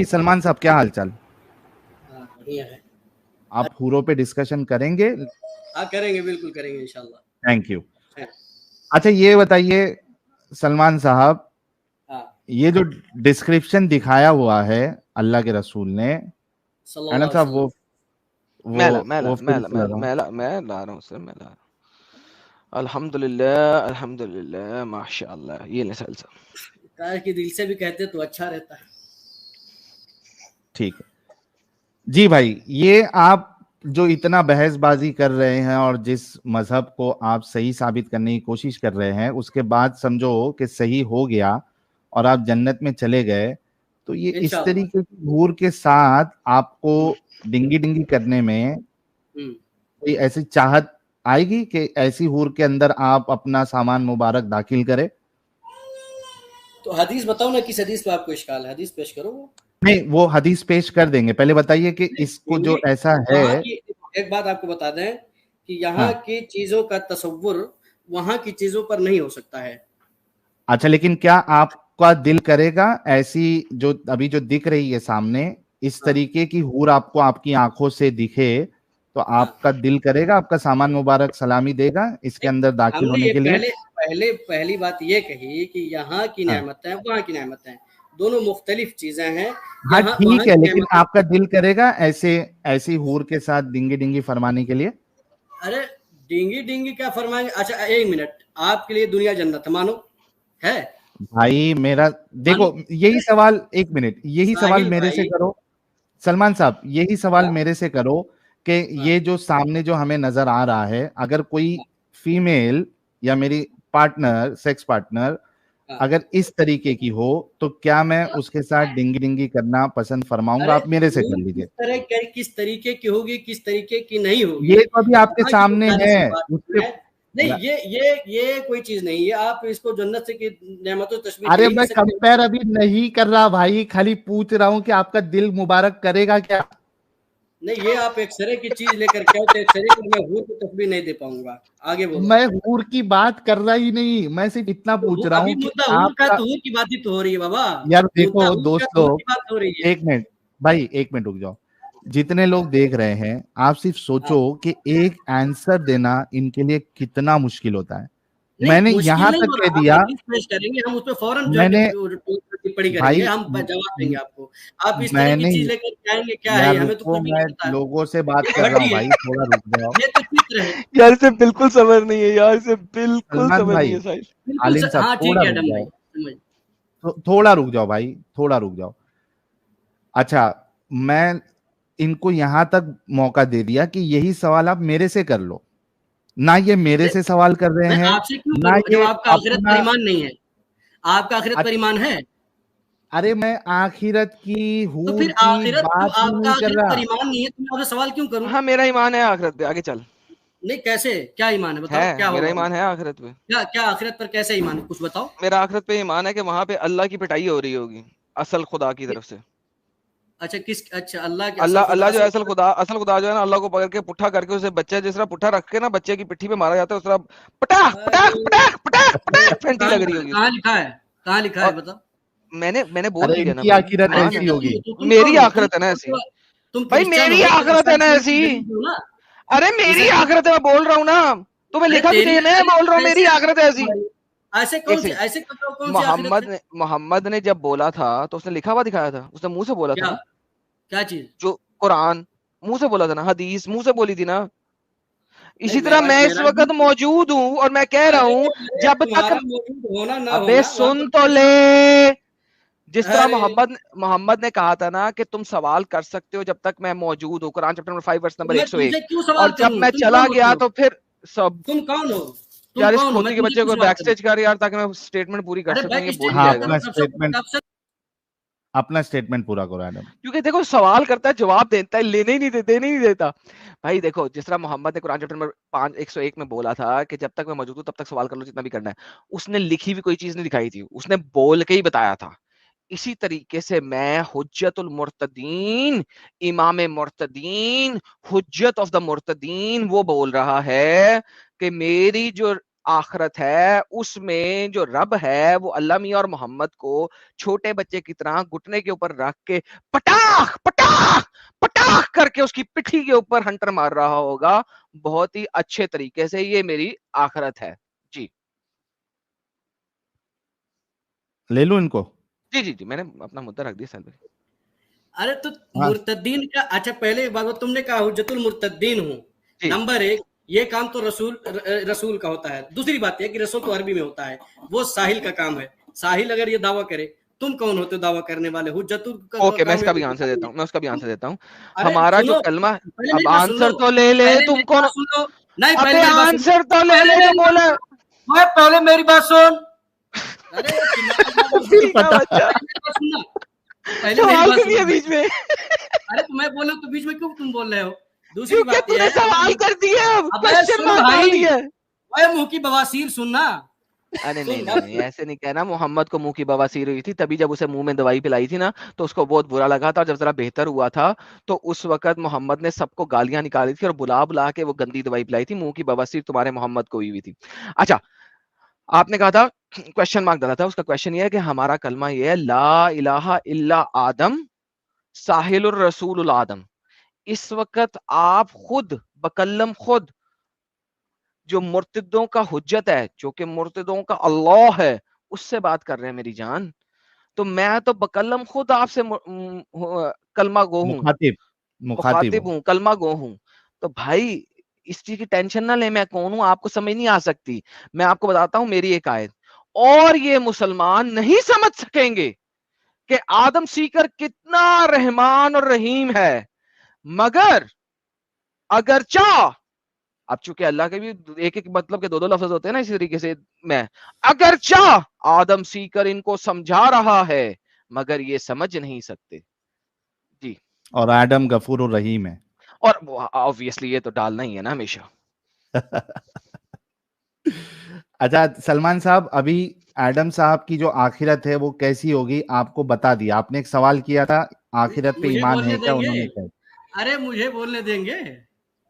सलमान साहब क्या हालचाल? हाँ बढ़िया है। आप हूरों पे डिस्कशन करेंगे? हाँ करेंगे, बिल्कुल करेंगे इंशाल्लाह। Thank you. अच्छा ये बताइए सलमान साहब, हाँ ये जो डिस्क्रिप्शन दिखाया हुआ है अल्लाह के रसूल ने, सल्लल्लाहु मैडम अलैहि साहब वसल्लम। वो फिर से लगाऊं? मैं ला रहा हूँ सर, मैं ला रहा हूँ। अल्हम्दुलिल्लाह अल्हम्दुलिल्लाह माशाअल्लाह। ये ले सर काश कि दिल से भी कहते तो अच्छा रहता है। ठीक है जी भाई, ये आप जो इतना बहसबाजी कर रहे हैं और जिस मजहब को आप सही साबित करने की कोशिश कर रहे हैं, उसके बाद समझो कि सही हो गया और आप जन्नत में चले गए, तो ये इस इंशाल्लाह। तरीके की हूर के साथ आपको डिंगी डिंगी करने में कोई ऐसी चाहत आएगी कि ऐसी हूर के अंदर आप अपना सामान मुबारक दाखिल करें? तो हदीस बताओ ना, किस हदीस पे आपको इश्काल है, हदीस पेश करो। नहीं, वो हदीस पेश कर देंगे, पहले बताइए कि इसको जो ऐसा है। वहाँ की एक बात आपको बता दें कि यहाँ हाँ, की चीजों का तसव्वुर वहाँ की चीजों पर नहीं हो सकता है। अच्छा लेकिन क्या आपका दिल करेगा ऐसी जो अभी जो दिख रही है सामने, इस हाँ तरीके की हूर आपको आपकी आंखों से दिखे तो हाँ। आपका दिल करेगा, आपका सामान मुबारक सलामी देगा इसके अंदर दाखिल हमने होने ये के लिए? पहली बात ये कही कि यहाँ की हाँ नेमतें वहाँ की नेमतें दोनों मुख्तलिफ चीजें हैं। हाँ यहाँ वहाँ ठीक है, की लेकिन नेमतें, आपका दिल करेगा ऐसे ऐसी हूर के साथ डिंगी डिंगी फरमाने के लिए? अरे डिंगी डिंगी क्या फरमाएंगे। अच्छा एक मिनट, आपके लिए दुनिया जन्नत मानो है? भाई मेरा देखो, मानो यही सवाल, एक मिनट, यही सवाल साहिल मेरे से भाई। करो सलमान साहब, यही सवाल हाँ मेरे से करो कि हाँ ये जो सामने जो हमें नजर आ रहा है, अगर कोई फीमेल या मेरी पार्टनर, सेक्स पार्टनर हाँ अगर इस तरीके की हो, तो क्या मैं हाँ। उसके साथ डिंगी डिंगी करना पसंद फरमाऊंगा? अरे आप मेरे से कर वो लीजिए। किस तरीके की होगी, किस तरीके की नहीं होगी, ये तो अभी आपके वहाँ की तो सामने जाहिर है सी बात उसके। है। नहीं ये कोई चीज नहीं है। आप इसको जन्नत से की नेमतों तशबीह दे अरे ही नहीं मैं सकते। कंपेयर अभी नहीं कर रहा भाई, खाली पूछ रहा हूं कि आपका दिल मुबारक करेगा क्या? नहीं, ये आप एक्सरे की चीज लेकर के आओ तो एक्सरे को मैं हूर की तस्वीर नहीं दे पाऊंगा। आगे बोलो। मैं हूर की बात कर रहा ही नहीं, मैं सिर्फ इतना पूछ तो रहा अभी हूं कि मुद्दा हूर का, आपका। तो हूर की बात ही तो हो रही है बाबा। यार मुद्दा देखो हूर का, दोस्त तो हूर लोग, की बात हो रही है। एक मिनट भाई, एक मिनट रुक जाओ। जितने लोग देख रहे हैं, आप सिर्फ हाँ। सोचो कि एक आंसर देना इनके लिए कितना मुश्किल होता है। नहीं मैंने मुश्किल यहां नहीं तक हो कह रहा, हम दिया, हदीस पेश करेंगे, हम उस पे फौरन जो मैंने टिप्पणी करेंगे, भाई हम जवाब देंगे आपको। आप इस तरह की मैंने चीज लेकर के आएंगे, क्या है यार ये, हमें तो रुको, कुछ भी मैं नहीं पता है। लोगों से बात ये तो कर रहा हूँ हड्डी है, भाई, थोड़ा रुक जाओ। ये तो चित्र है। यार इसे बिल्कुल समझ नहीं है, यार इसे बिल्कुल सलमान समझ नहीं भाई, है साहिल। बिल्कुल आलिम साहब हाँ ठीक थोड़ा है रुक एडम भाई, जाओ, समझ। थोड़ा रुक जाओ भाई, थोड़ा रुक जाओ। अच्छा, मैं इनको यहां तक मौका दे दिया कि यही सवाल आप मेरे से कर लो, ना ये मेरे अरे से सवाल कर रहे मैं हैं, आपसे क्यों ना करूं जब ये आपका आखिरत पर अपना। ईमान नहीं है? आपका आखिरत पर ईमान है? अरे मैं आखिरत की तो हूर फिर की आखिरत, जब बात ही आपका नहीं कर आखिरत पर रहा। ईमान नहीं है तो मैं आपसे सवाल क्यों करूं? हाँ मेरा ईमान है आखिरत पे, आगे चल। नहीं कैसे, क्या ईमान है बताओ, है क्या मेरा होगा? ईमान है आखिरत पे। क्या क्या आखिरत पर कैसे ईमान है, कुछ बताओ। मेरा आखिरत पे ईमान है कि वहां पे अल्लाह की पिटाई हो रही होगी असल खुदा की तरफ से। अच्छा किस, अच्छा अल्लाह के अल्लाह असल खुदा, अल्लाह जो है असल असल खुदा जो है ना, अल्लाह को पकड़ के पुट्ठा करके उसे बच्चे जिस तरह पुट्ठा रख के ना बच्चे की पिट्ठी पे मारा जाता है, उस तरह पटाख अरे पटाख पटाख पटाख वो पटाख फेंटी कहाँ लग रही लिखा है, होगी कहाँ उसको। लिखा है, कहाँ लिखा है और बताओ। मैंने बोल अरे दिया ना इनकी भाई, आखिरत अरे ऐसी तो होगी। तुम मेरी कौन हो? आखिरत है ना ऐसी। तुम भाई क्रिश्चियन मेरी हो तो आखिरत है ईसा ना मसीह ऐसी। की गरीब हो ना। अरे मेरी ईसा आखिरत है, मैं बोल रहा हूँ ना। तुम्हें अरे लिखा भी तेरी, चाहिए, मैं अरे बोल रहा हूँ मेरी ऐसे आखिरत है ऐसी। ऐसे एक कौन से, सेकंड, ऐसे कौन सी आखिरत है? मोहम्मद ने जब बोला था तो उसने लिखा हुआ दिखाया था, उसने मुंह से बोला था क्या, ना। क्या चीज? जो कुरान मुंह से बोला था ना, हदीस मुंह से बोली थी ना। नहीं इसी तरह मैं इस मेरा भी। वक्त मौजूद हूं और मैं कह रहा अरे हूं अरे जब तक। तुम्हारा मौजूद होना ना अबे होना वहां सुन तो पर। ले। जिस तरह अरे मोहम्मद ने कहा था ना कि तुम सवाल कर सकते हो जब तक मैं मौजूद हूं, कुरान चैप्टर नंबर 5 वर्स तो नंबर मैं 101। तुमसे क्यों सवाल और जब करूं? मैं तुम चला कौन गया होते हो? तो फिर सब। तुम कौन हो? तुम यार इस कौन हो, मैं खोती के तुमसे बच्चे क्यों को सवाल बैक करूं? स्टेज कर यार, ताकि मैं स्टेटमेंट पूरी कर अरे सकूं, ये बैक बोल स्टेज ही हाँ, मत जाएगा। करो, अपना कब से स्टेटमेंट, कब से। अपना स्टेटमेंट पूरा करो एडम। क्योंकि देखो सवाल करता है जवाब देता है, लेने ही नहीं देते, देने ही नहीं देता। भाई देखो जिस तरह मोहम्मद ने कुरान चैप्टर नंबर 5 101 में बोला था कि जब तक मैं मौजूद हूं तब तक सवाल कर लो जितना भी करना है। उसने लिखी हुई कोई चीज नहीं दिखाई थी, उसने बोल के ही बताया था। इसी तरीके से मैं हुज्जतुल मुर्तदीन, इमाम मुर्तदीन, हुज्जत ऑफ द मुर्तदीन वो बोल रहा है कि मेरी जो आखिरत है, उसमें जो रब है वो अल्लाह मियां और मोहम्मद को छोटे बच्चे की तरह घुटने के ऊपर रख के पटाख पटाख पटाख करके उसकी पिठी के ऊपर हंटर मार रहा होगा बहुत ही अच्छे तरीके से। ये मेरी आखिरत है जी। ले लूं इनको? जी जी जी, मैंने अपना मुद्दा रख दिया साहब भाई। अरे तो हाँ मुर्तद्दीन का, अच्छा पहले एक बात बताओ, तुमने कहा हुज्जतुल मुर्तद्दीन हूँ, जी नंबर एक, ये काम तो रसूल का होता है। दूसरी बात यह कि रसूल तो अरबी में होता है, वो साहिल का काम है। साहिल अगर ये दावा करे, तुम कौन होते हो दावा करने वाले? हुज्जतुल का ओके, मैं काम इसका है भी आंसर देता हूँ, मैं उसका भी आंसर देता हूँ। अरे हमारा जो सुनो, कलमा, पहले अब मेरी बात सुन लो, आंसर तो ले ले, पहले तुम मेरी कौन? बात सुन लो, नहीं पहले अबे मेरी बात सुन, आंसर तो ले पहले ले जो मेरी बात बोला। सुन, ओए पहले मेरी बात सुन। अरे चिल्लाना मत, फिर ठीक है पता बच्चा, पहले मेरी बात सुनना, पहले मेरी सवाल बात क्यों सुनो किया भाई। बीच में? अरे तो मैं बोल रहा हूँ तो बीच में क्यों तुम बोल रहे हो? दूसरी क्योंकि बात यह तूने है, सवाल कर दिया, अबे क्वेश्चन सुन मार्क डाल भाई, दिया। ओए मुंह की बवासीर सुनना, अरे नहीं सुन नहीं बात नहीं, सुन। ऐसे नहीं कहना। मोहम्मद को मुंह की बवासीर हुई थी, तभी जब उसे मुंह में दवाई पिलाई थी ना तो उसको बहुत बुरा लगा था। और जब जरा बेहतर हुआ था तो उस वक्त मोहम्मद ने सबको गालियां निकाली थी और बुला बुला के वो गंदी दवाई पिलाई थी। मुंह की बवासीर तुम्हारे मोहम्मद को हुई थी। अच्छा, आपने कहा था क्वेश्चन मार्क डाला था, उसका क्वेश्चन ये है कि हमारा कलमा ये है ला इलाहा इल्ला आदम साहिलुर रसूलुल आदम। इस वक्त आप खुद बकल्लम खुद जो मुर्तिदों का हुज्जत है, जो कि मुर्तिदों का अल्लाह है, उससे बात कर रहे हैं मेरी जान। तो मैं तो बकल्लम खुद आपसे कलमा गो हूं, मुखातिब, मुखातिब मुखातिब हो। हूं, कलमा गो हूं। तो भाई इस चीज की टेंशन ना ले, मैं कौन हूं आपको समझ नहीं आ सकती। मैं आपको बताता हूं मेरी एक आयत, और ये मुसलमान नहीं समझ सकेंगे कि आदम सीकर कितना रहमान और रहीम है, मगर अगर चाह, अब चूंकि अल्लाह के भी एक एक मतलब के दो दो लफ्ज होते हैं ना, इसी तरीके से मैं अगर चाह आदम सीकर इनको समझा रहा है, मगर ये समझ नहीं सकते जी। और आदम गफूर रहीम है। और ऑब्वियसली ये तो डालना ही है ना हमेशा। अच्छा सलमान साहब, अभी एडम साहब की जो आखिरत है वो कैसी होगी आपको बता दिया। आपने एक सवाल किया था, आखिरत पे मुझे ईमान बोलने है क्या, देंगे? उन्होंने कहा। अरे मुझे बोलने देंगे?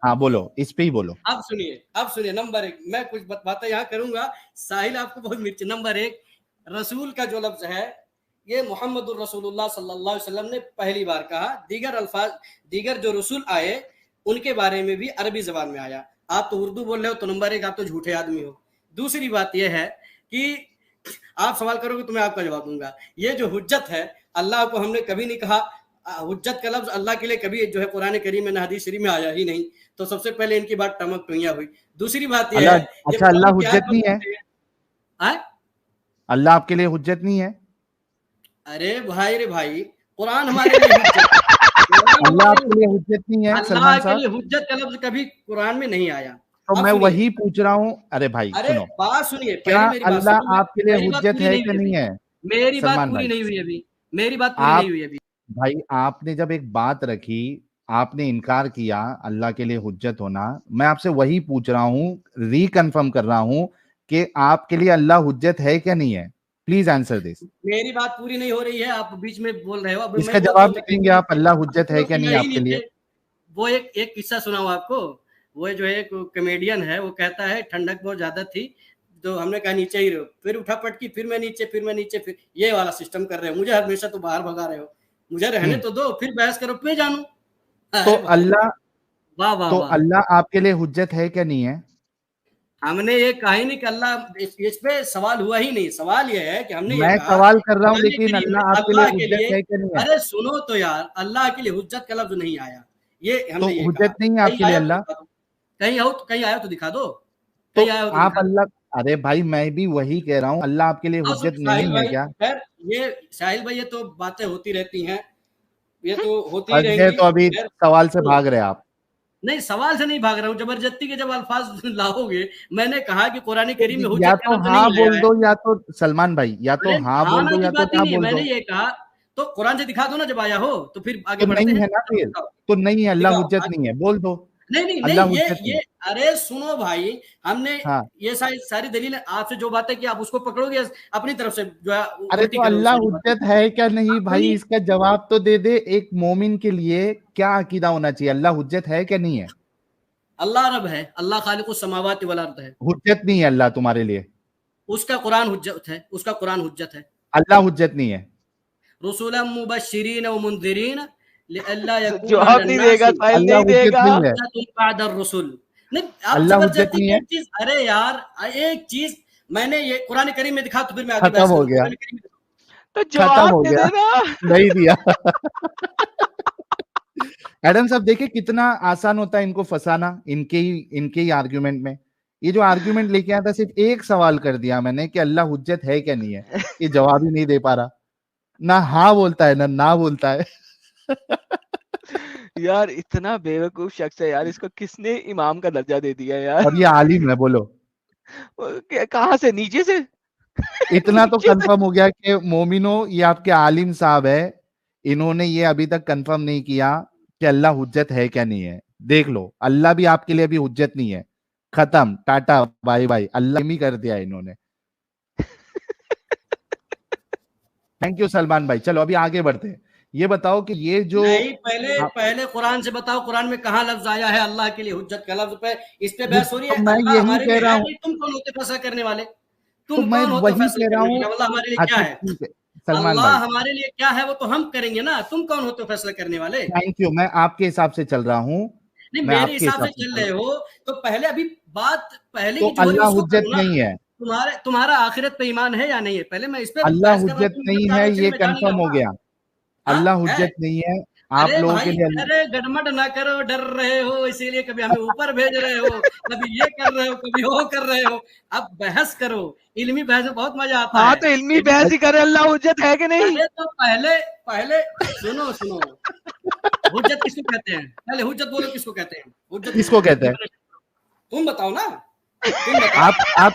हाँ बोलो, इस पे ही बोलो। अब सुनिए, नंबर एक, मैं कुछ बातें यहाँ करूंगा, साहिल आपको बहुत मिर्च। नंबर एक, रसूल का जो लफ्ज है ये मोहम्मद रसूलुल्लाह सल्लल्लाहु अलैहि वसल्लम ने पहली बार कहा। दीगर अल्फाज, दीगर जो रसूल आए उनके बारे में भी अरबी जबान में आया। आप तो उर्दू बोल रहे हो, तो नंबर एक आप तो झूठे आदमी हो। दूसरी बात यह है कि आप सवाल करोगे तो मैं आपका जवाब दूंगा। ये जो हुज्जत है, अल्लाह को हमने कभी नहीं कहा, हुज्जत का लफ्ज अल्लाह के लिए कभी जो है कुरान करीम में, हदीस शरीफ में आया ही नहीं। तो सबसे पहले इनकी बात टमक टुइया हुई। दूसरी बात यह अल्लाह, है, ये अच्छा अल्लाह कुरान की आयत हुज्जत नहीं है? अल्लाह आपके लिए हुज्जत नहीं है? अरे भाई रे भाई, कुरान हमारे लिए हुज्जत, अल्लाह आपके लिए हुज्जत नहीं है अल्लाह सलमान के साहब? लिए हुज्जत का लफ्ज कभी कुरान में नहीं आया। तो अब मैं सुनिए, वही पूछ रहा हूं। अरे भाई अरे सुनो, बात सुनिए, क्या पहले मेरी बात अल्लाह सुनो, आपके लिए मेरी बात हुज्जत पूरी है नहीं कि हुई नहीं अभी, है? मेरी बात सलमान पूरी भाई, नहीं हुई अभी, मेरी बात पूरी नहीं आप हुई अभी। भाई आपने जब एक बात रखी, आपने इनकार किया अल्लाह के लिए हुज्जत होना। मैं आपसे वही पूछ रहा हूं, रिकन्फर्म कर रहा हूं कि आपके लिए अल्लाह हुज्जत है क्या नहीं है। Please answer this. मेरी बात पूरी नहीं हो रही है, आप बीच में बोल रहे हो। अब मैं इसका बोलता जवाब हूँ तो नहीं देंगे नीचे आप, अल्लाह अब हुज्जत है सुनो, क्या नहीं सुना ही आपके लिए? नीचे। वो एक एक किस्सा सुनाऊं आपको। वो जो है एक कॉमेडियन है, वो कहता है ठंडक बहुत ज्यादा थी तो हमने कहा नीचे ही रहो, फिर उठा पटकी, फिर मैं नीचे, फिर मैं नीचे, फिर ये वाला सिस्टम कर रहे हो। मुझे हमेशा तो बाहर भगा रहे हो, मुझे रहने तो दो, फिर बहस करो पे जानू। तो अरे भाई, अल्लाह, वाह वाह तो वाह। अल्लाह आपके लिए हुज्जत है क्या नहीं है? हमने ये कहा ही नहीं कि अल्लाह, इस पे सवाल हुआ ही नहीं। सवाल ये है कि हमने ये मैं कहा सवाल कर रहा हूं, कुरान लेकिन करीम में अल्लाह आपके लिए अल्लाह के हुज्जत लिए, है क्या नहीं है? अरे सुनो तो यार, अल्लाह के लिए हुज्जत का लफ्ज नहीं आया, ये तो हमने ये कहा। हुज्जत नहीं है कहीं आपके लिए आया तो अल्लाह? दिखा दो, कहीं आया तो दिखा दो, तो कहीं आया हो तो आप दिखा दो। अल्लाह, अरे भाई मैं भी वही कह रहा हूं, अल्लाह आपके लिए और हुज्जत साहिल नहीं है भाई, क्या? खैर ये साहिल भाई, ये तो बातें होती रहती हैं, ये तो होती ही फंस गए रहेंगी। तो अभी खैर सवाल से सुनो, भाग रहे आप। नहीं सवाल से नहीं भाग रहा हूँ, जबरदस्ती के जब अल्फाज लाओगे, मैंने कहा कि कुरान तो करीम में या हुज्जत का तो लफ्ज हाँ नहीं आया बोल है। दो, या तो सलमान भाई या तो अरे हाँ हाँ बोल ना दो की या तो बात ही ना नहीं है, बोल मैंने दो। ये कहा तो कुरान से दिखा दो ना, जब आया हो तो फिर आगे तो बढ़ते नहीं हैं। है ना फिर, दिखाओ, तो नहीं है, अल्लाह दिखाओ हुज्जत नहीं है, बोल दो नहीं नहीं अल्लाह नहीं, हुज्जत नहीं। ये अरे सुनो भाई, हमने हाँ, ये सारी सारी दलीलें आपसे जो बातें की, आप उसको पकड़ोगे अपनी तरफ से, जो है अरे उल्टी तो करोगे अल्लाह सारी बातें। हुज्जत है क्या नहीं आप भाई, नहीं, इसका जवाब तो दे दे। एक मोमिन के लिए क्या अकीदा होना चाहिए, अल्लाह हुज्जत है क्या नहीं है? अल्लाह रब है, अल्लाह खालिकुस समावाति वल अर्द है। हुज्जत नहीं है अल्लाह तुम्हारे लिए, उसका कुरान हुज्जत है, उसका कुरान हुज्जत है। अल्लाह हुज्जत नहीं है। रसूलन मुबश्शिरीन व मुनज़िरीन लिअल्ला यकूना जवाब नहीं देगा, लिन्नासि साहिल अल्लाह नहीं हुज्जत देगा। नहीं है, हुज्जतुन बअदर रुसुल। नहीं, आप अल्लाह हुज्जत जबरदस्ती नहीं है। एक चीज, अरे यार एक चीज मैंने ये कुरान करीम में दिखा तो फिर मैं आगे खत्म बहस हो करूं। गया, कुरान करीम में तो खत्म जवाब हो दे गया, देना। नहीं दिया। एडम साहब देखिए कितना आसान होता है इनको फंसाना, इनके ही आर्ग्यूमेंट में। ये जो आर्ग्यूमेंट लेके आया था, सिर्फ एक सवाल कर दिया मैंने कि अल्लाह हुज्जत है क्या नहीं है, ये जवाब ही नहीं दे पा रहा, ना हाँ बोलता है ना बोलता है। यार इतना बेवकूफ शख्स है यार, इसको किसने इमाम का दर्जा दे दिया यार। और ये आलिम है, बोलो। कहाँ से, नीचे से? इतना तो नीचे से। कंफर्म हो गया कि मोमिनो ये आपके आलिम साहब है, इन्होंने ये अभी तक कंफर्म नहीं किया कि अल्लाह हुज्जत है क्या नहीं है। देख लो, अल्लाह भी आपके लिए अभी हुज्जत नहीं है, खत्म, टाटा बाय बाय, अल्लाह ही कर दिया इन्होंने। थैंक यू सलमान भाई। चलो अभी आगे बढ़ते हैं। ये बताओ कि ये जो नहीं, पहले आप, पहले कुरान से बताओ, कुरान में कहाँ लफ्ज आया है अल्लाह के लिए हुज्जत का लफ्ज पे, इस पे बहस हो रही तो है। मैं अल्लाह यही हमारे कह लिए रहा है हूँ, नहीं, तुम कौन होते फैसला करने वाले? तो तुम मैं कौन होते वही फैसला कह रहा करने हूँ। वाले? अल्लाह हमारे लिए क्या अच्छा है? ठीक है सलमान अल्लाह भाई, हमारे लिए क्या है वो तो हम करेंगे ना, तुम कौन होते हो फैसला करने वाले? Thank you. मैं आपके हिसाब से चल रहा हूँ, नहीं, मैं मेरे आपके हिसाब हिसाब से से चल चल रहे रहा हूँ। हो तो पहले अभी बात पहले तो की जो हो रही है अल्लाह उसको हुज्जत करो ना। नहीं है, तुम्हारा आखिरत पे ईमान है या नहीं है? पहले मैं इस पे अल्लाह बहस कर रहा हूँ, हुज्जत तुम नहीं जब जा है, रहे हो ये इसलिए मैं जा नहीं रहा कंफर्म हूँ हो ना। गया। हाँ अल्लाह है। हुज्जत नहीं है आप अरे लोगों के भाई, लिए। अरे गड़मड़ ना करो, डर रहे हो इसीलिए कभी हमें ऊपर भेज रहे हो, कभी ये कर रहे हो, कभी वो कर रहे हो। अब बहस करो, इल्मी बहस में बहुत मजा आता हाँ है। तो इल्मी बहस ही करे, अल्लाह हुज्जत है कि नहीं? अरे तो पहले पहले सुनो सुनो, हुज्जत किसको कहते हैं? पहले हुज्जत बोलो, किसको कहते हैं हुज्जत? किसको कहते हैं? तुम बताओ ना, तुम बताओ। आप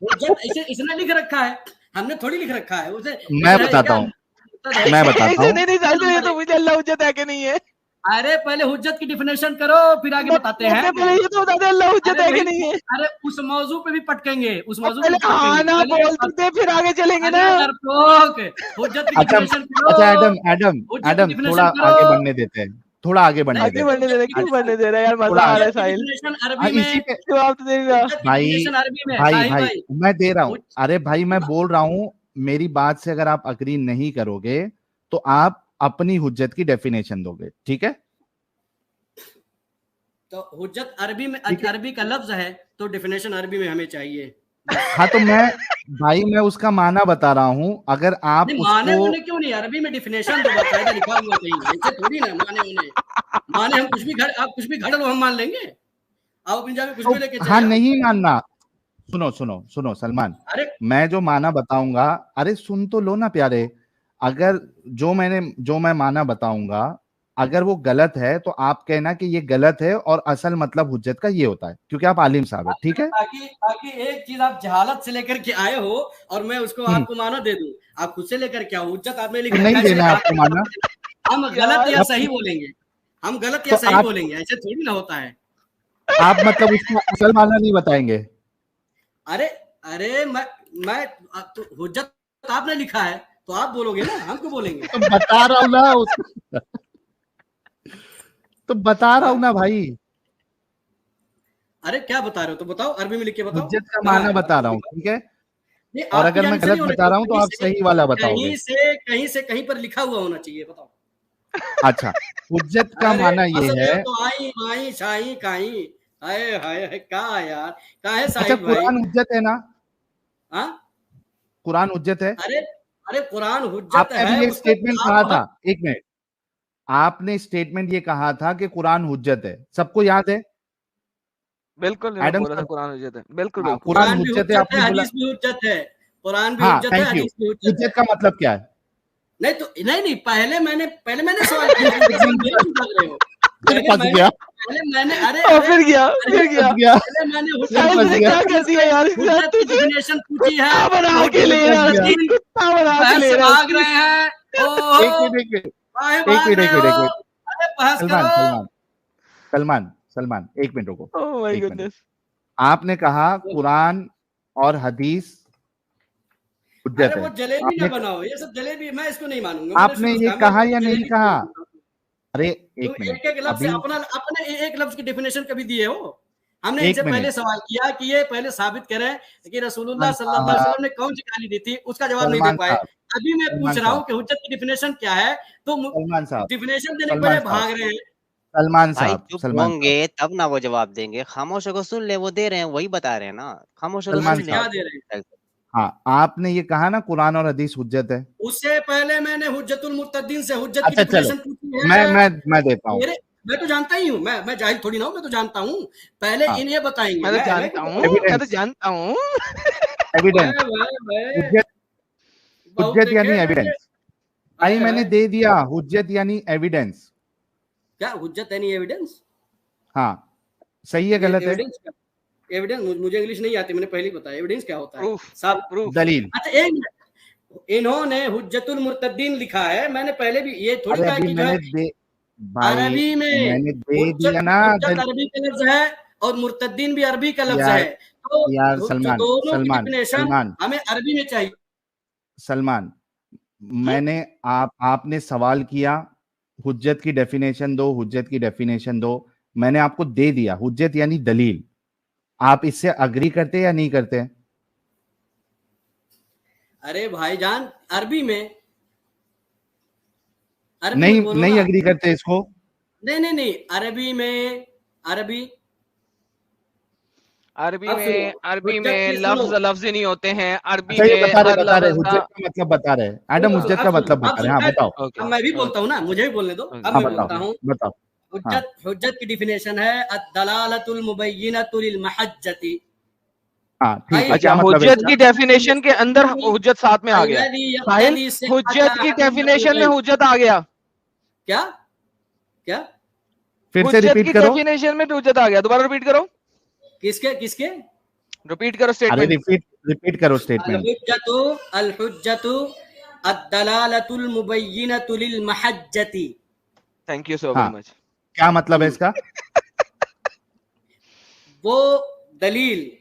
हुज्जत इसे इसने लिख रखा है, हमने थोड़ी लिख रखा है उसे। मैं उसे है बताता क्या हूँ, मुस्तद है? मैं बताता ऐसे हूँ। नहीं साहिल, ये नंबर तो एक। मुझे अल्लाह हुज्जत है कि नहीं है। अरे पहले हुज्जत की डिफिनेशन करो, फिर आगे बताते हैं। सबसे पहले ये तो बता दे अल्लाह हुज्जत अरे है कि वही, नहीं है। अरे उस मौजू पे भी पटकेंगे, उस अब मौजू पे पहले भी पटकेंगे हाँ ना पहले बोल तो दे, फिर आगे चलेंगे ना। अरे डरपोक, हुज्जत की अच्छा डिफिनेशन करो, अच्छा एडम एडम हुज्जत की एडम थोड़ा डिफिनेशन करो। आगे बढ़ने देते हैं, थोड़ा आगे बढ़ने नहीं, आगे दें, बढ़ने दे रहे, हुज्जत की क्यों बढ़ने दे रहा है यार, मजा थोड़ा आ रहा आगे। है हुज्जत की साहिल। डिफिनेशन अरबी इसी में, पे जवाब तो देगा। हुज्जत की भाई डिफिनेशन अरबी में भाई साहिल भाई भाई। मैं दे रहा हूँ। हुज- अरे भाई मैं बोल रहा हूँ, मेरी बात से अगर आप अग्री नहीं करोगे तो आप अपनी हुज्जत की डेफिनेशन दोगे, ठीक है? तो हुज्जत अरबी में, ठीक है, अरबी का लफ्ज है तो डिफिनेशन अरबी में हमें चाहिए बस। हाँ तो मैं उसका माना बता रहा हूँ, अगर आप नहीं, माने उसको होने क्यों नहीं, अरबी में डिफिनेशन दो, बाकायदा लिखा हुआ कहीं, ऐसे थोड़ी ना माने होने। माने हम कुछ भी घर, आप कुछ भी घड़ लो हम मान लेंगे। आप अपनी जगह कुछ तो भी लेके हाँ चले आओ। नहीं मानना। सुनो सुनो सुनो सलमान, अरे मैं जो माना बताऊंगा, अरे सुन तो लो ना प्यारे। अगर जो मैं माना बताऊंगा, अगर वो गलत है तो आप कहना कि ये गलत है और असल मतलब हुज्जत का ये होता है, क्योंकि आप आलिम साहब है, ठीक है? ताकि ताकि एक चीज आप जहालत से लेकर के आए हो और मैं उसको हम्म, आपको माना दे दूं। आप खुद से लेकर के आओ, हुज्जत आपने लिख तो रखा नहीं है इसलिए देना है आपको माना, हम गलत यार या आप सही बोलेंगे, हम गलत तो या सही आप बोलेंगे, ऐसे थोड़ी ना होता है। आप मतलब उसका असल माना नहीं बताएंगे? अरे अरे मैं तो हुज्जत आपने लिखा है तो आप बोलोगे ना, हम क्यों बोलेंगे? तो बता रहा हूँ ना उसका, तो बता रहा हाँ? हूँ ना भाई, अरे क्या बता रहे हो तो बताओ, अरबी में लिख के बताओ हुज्जत का कहाँ माना है, बता अरबी रहा में हूँ, दिखाओ। ठीक है? नहीं, और आपकी अगर मैं जान से गलत नहीं होना बता रहा चाहिए, हूँ तो आप सही वाला बताओगे। कहीं पर लिखा हुआ होना चाहिए, बताओ। अच्छा, हुज्जत का अरे माना ये हंस रहे है। हो तो आई माई शाही काई, हाय हाय हाय, का यार, का है अच्छा, साहिल भाई? कुरान हुज्जत है ना? हाँ? कुरान हुज्जत है। अरे अरे कुरान हुज्जत आपने है, अभी ये उस पर स्टेटमेंट आप कहा था, बहुत। एक मिनट, आपने स्टेटमेंट ये कहा था कि कुरान हुज्जत है, सबको याद है? बिल्कुल मैंने एडम बोला था साहब, कुरान हुज्जत है, बिल्कुल हाँ बिल्कुल। कुरान कुरान भी हुज्जत है हुज्जत आपने है, बोला। हदीस भी हुज्जत है, कुरान भी हाँ हुज्जत है, थैंक यू। हदीस भी हुज्जत है। हुज्जत का मतलब क्या है? नहीं तो नहीं नहीं, पहले मैंने सवाल किया, आप मेरा सवाल मेरे नहीं भाग रहे हो। फिर पहले फंस मैंने गया, पहले मैंने अरे और अरे फिर गया, अरे फिर फंस गया। गया, पहले मैंने फिर साहिल हुज्जत फंस तूने की गया, क्या कर दिया यार इसके साथ, हुज्जत की तुझे डिफिनेशन पूछी है, कुत्ता बना तो के हुज्जत ले की फिर रहा फंस है, गया। डिफिनेशन कुत्ता बना के बहस ले से रहा है भाग उसकी। रहे हैं। एक ओहो, मिनट एक मिनट काहे एक भाग मिनट एक रहे मिनट एक हो? मिनट अरे बहस सलमान करो। सलमान सलमान सलमान, एक मिनट रुको, ओह माय एक मिनट। गुडनेस। आपने कहा कुरान और हदीस हुज्जत अरे है, वो तो जलेबी ना आपने बनाओ, ये सब जलेबी, मैं इसको नहीं मानूंगा, मैंने आपने शुरू से ये कहा मैं कहा या नहीं जलेबी कहा? नहीं मानूंगा। अरे तो एक मिनट, एक लफ्ज से अभी अपना अपने एक लफ्ज की डेफिनेशन कभी दिए हो? हमने एक इनसे पहले मिनट, सवाल किया कि ये पहले साबित करें कि रसूलुल्लाह सलमान सल्लल्लाहु अलैहि वसल्लम ने कौन सी गाली दी थी, उसका जवाब नहीं दे सलमान पाए। साहब, अभी मैं पूछ सलमान रहा हूँ साहब, कि हुज्जत की डेफिनेशन क्या है, तो सलमान साहब, डेफिनेशन देने के सलमान बजाय साहब, भाग रहे हैं। सलमान भाई साहब, चुप सलमान साहब, होंगे तब ना वो जवाब देंगे, खामोश होकर सुन ले, वो दे रहे हैं वही बता रहे हैं ना, खामोश होकर सलमान सुन अच्छा, ले। क्या साहब, दे रहे हैं? हाँ, आपने ये कहा ना कुरान और हदीस हुज्जत है। उससे पहले मैंने हुज्जतुल मुर्तद्दीन से हुज्जत की अच्छा चलो, डेफिनेशन पूछी मैं है। मैं मैं देता हूँ। मेरे मैं तो जानता ही हूँ, मैं जाहिल थोड़ी ना हूँ, मैं तो जानता हूँ। पहले हाँ, इन्हें बताएंगे, मैं तो मैं जानता क्यों हूँ, बताऊँ? मैं तो एविडेंस, जानता हूँ। एविडेंस, मैं हुज्जत, बहुत हुज्जत देखे यानी मैंने। एविडेंस। भाई हाय मैंने हाय, दे दिया, हुज्जत यानी एविडेंस। क्या हुज्जत यानी एविडेंस? हाँ, सही है गलत है? एविडेंस क्या? एविडेंस मुझे इंग्लिश नहीं आती, मैंने पहले ही बताया एविडेंस क्या होता है। प्रूफ, साहब, प्रूफ। दलील। अच्छा एक मिनट, इन्होंने हुज्जतुल मुर्तद्दीन लिखा है, मैंने पहले भी ये थोड़ी अरे कहा अभी कि जो है मैंने दे, भाई अरबी में मैंने दे हुज्जत दिया ना हुज्जत अरबी का लफ्ज है और मुर्तद्दीन भी अरबी का लफ्ज यार, है। तो यार सलमान, दोनों की सलमान, डेफिनेशन सलमान, हमें अरबी में चाहिए। सलमान, हुँ? मैंने आपने सवाल किया, हुज्जत की डेफिनेशन दो, हुज्जत की डेफिनेशन दो। मैंने आपको दे दिया, हुज्जत यानी दलील। आप इससे अग्री करते या नहीं करते? अरे भाईजान, अरबी में नहीं, बोलो नहीं ना। अग्री करते इसको? नहीं, अरबी में, अरबी अरबी अब सुनो, में, अरबी हुज्जत में की सुनो, लफ्ज लफ्ज नहीं होते हैं, अरबी अच्छा ये में हर बता रहे लफ्ज का। हुज्जत का मतलब बता रहे, एडम हुज्जत का मतलब अब बता रहे, सुनो, हाँ बताओ। ओके, अब मैं भी बोलता हूँ ओके, ना, मुझे भी बोलने दो। अब हाँ ओके, मैं बताओ, बोलता ओके। हूँ। बताओ। हाँ हुज्जत की डिफिनेशन है अद-दलालतुल मुबय्यिनतु लिल महज्जति। हाँ ठीक भाई, है, अच्छा, क्या मतलब है हुज्जत इसका? की डेफिनेशन के अंदर हुज्जत साथ में आ गया। अल्लज़ी साहिल, यक़्तदी सिहहता हुज्जत की अक़ीदतुल डेफिनेशन में ग़ैब। हुज्जत आ गया। क्या? क्या? फिर से हुज्जत रिपीट की करो। डेफिनेशन में हुज्जत आ गया। दोबारा रिपीट करो, किसके किसके? रिपीट करो अरे स्टेटमेंट। रिपीट, रिपीट करो स्टेटमेंट। अल-हुज्जतु अद-दलालतुल मुबय्यिनतु लिल महज्जति। थैंक यू सो वेरी हाँ, मच। क्या मतलब है इसका? वो दलील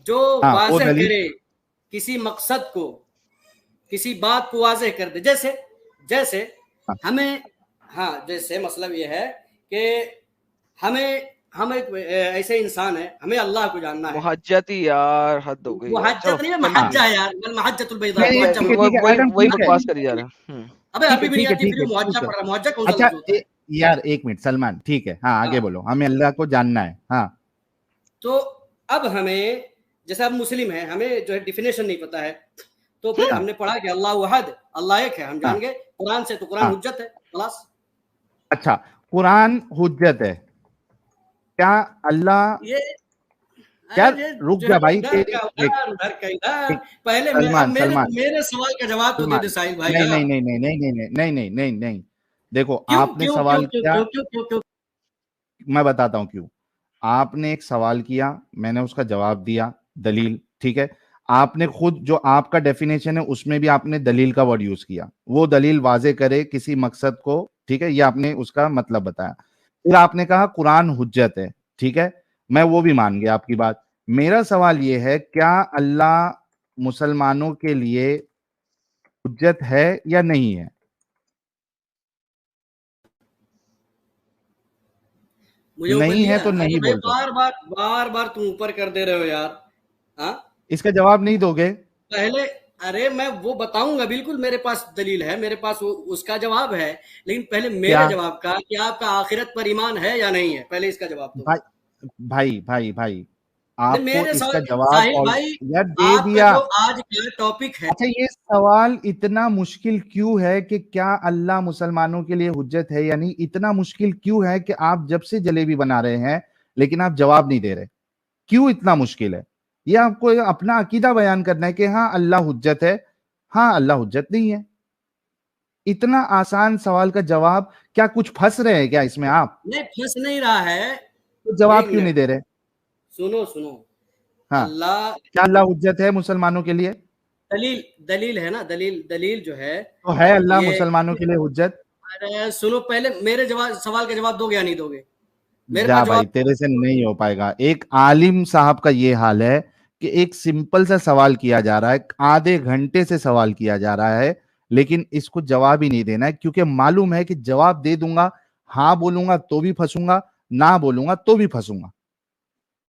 जो हाँ वो वाज़ेह दलील। करे किसी मकसद को, किसी बात को वाज़ेह कर दे। जैसे जैसे हाँ, हमें, हाँ, जैसे मतलब ये है कि हम एक ऐसे इंसान है, हमें अल्लाह को जानना है। मुहज्जती यार, हद हो गई यार। चलो मुहज्जत नहीं है, हाँ, महज्जा कंटिन्यू। है यार, बल महज्जतुल बैदा, नहीं मुहज्जा ठीक है, बोलो। ठीक है वही एडम, वही ठीक है, बकवास करी जा रहा है। अबे ठीक अभी है, भी नहीं ठीक है, आती, ठीक फिर है, मुहज्जा ठीक है। पढ़ रहा, मुहज्जा कौन सा अच्छा लफ्ज होता है? यार एक मिनट सलमान, ठीक है, हाँ आगे हाँ, बोलो, हमें अल्लाह को जानना है। हाँ तो अब हमें, जैसे अब मुस्लिम है, हमें जो है डिफिनेशन नहीं पता है, तो फिर हाँ हमने पढ़ा कि अल्लाह वहद, अल्लाह एक है, हम हाँ जान गए कुरान से, तो कुरान हाँ। हुज्जत है, खलास। अच्छा, कुरान हुज्जत है, क्या अल्लाह? ये अरे यार ये रुक जो है जा भाई, उधर तेरी का एक, उधर, उधर का इधर। एक पहले मैं, अब सलमान, मेरे सलमान, मेरे सवाल का जवाब तो दे दे सलमान, साहिल भाई नहीं नहीं यार। नहीं नहीं नहीं नहीं नहीं नहीं नहीं नहीं, देखो क्यों आपने क्यों क्यों सवाल क्यों किया, क्यों क्यों क्यों क्यों? मैं बताता हूं क्यों। आपने एक सवाल किया, मैंने उसका जवाब दिया, दलील, ठीक है। आपने खुद जो आपका डेफिनेशन है उसमें भी आपने दलील का वर्ड यूज किया, वो दलील वाजे करे किसी मकसद को, ठीक है, ये आपने उसका मतलब बताया। फिर आपने कहा कुरान हुज्जत है, ठीक है, मैं वो भी मान गया आपकी बात। मेरा सवाल ये है, क्या अल्लाह मुसलमानों के लिए हुज्जत है या नहीं है? मुझे ऊपर नहीं है लिया? तो अरे नहीं भाई, बोल दो। बार बार तुम ऊपर कर दे रहे हो यार। हाँ, इसका जवाब नहीं दोगे? पहले, अरे मैं वो बताऊंगा, बिल्कुल मेरे पास दलील है, मेरे पास उसका जवाब है, लेकिन पहले क्या? मेरे जवाब का कि आपका आखिरत पर ईमान है या नहीं है, पहले इसका जवाब दो। भाई भाई भाई भाई, नहीं, आपको मेरे इसका सवाल, जवाब साहिल और भाई, यार दे आपका दिया। जो आज का टॉपिक है, अच्छा ये सवाल इतना मुश्किल क्यों है कि क्या अल्लाह मुसलमानों के लिए हुज्जत है या नहीं, इतना मुश्किल क्यों है कि आप जब से जलेबी बना रहे हैं लेकिन आप जवाब नहीं दे रहे? क्यों इतना मुश्किल है? ये आपको अपना अकीदा बयान करना है कि हाँ अल्लाह हुज्जत है, हाँ अल्लाह हुज्जत नहीं है। इतना आसान सवाल का जवाब, क्या कुछ फंस रहे हैं क्या इसमें आप? नहीं फंस नहीं रहा है। तो एक जवाब क्यों नहीं मिनट, दे रहे? सुनो सुनो। हाँ, अल्लाह, क्या अल्लाह हुज्जत है मुसलमानों के लिए? दलील, दलील है ना, दलील दलील जो है तो है अल्लाह ये। मुसलमानों के लिए हुज्जत? अरे सुनो, पहले मेरे जवाब, सवाल का जवाब दोगे या नहीं दोगे? मेरे जा पास भाई, जवाब। तेरे से नहीं हो पाएगा। एक आलिम साहब का ये हाल है कि एक सिंपल सा सवाल किया जा रहा है, आधे घंटे से सवाल किया जा रहा है, लेकिन इसको जवाब ही नहीं देना है, क्योंकि मालूम है कि जवाब दे दूंगा हाँ बोलूंगा तो भी फंसूंगा, ना बोलूंगा तो भी फंसूंगा।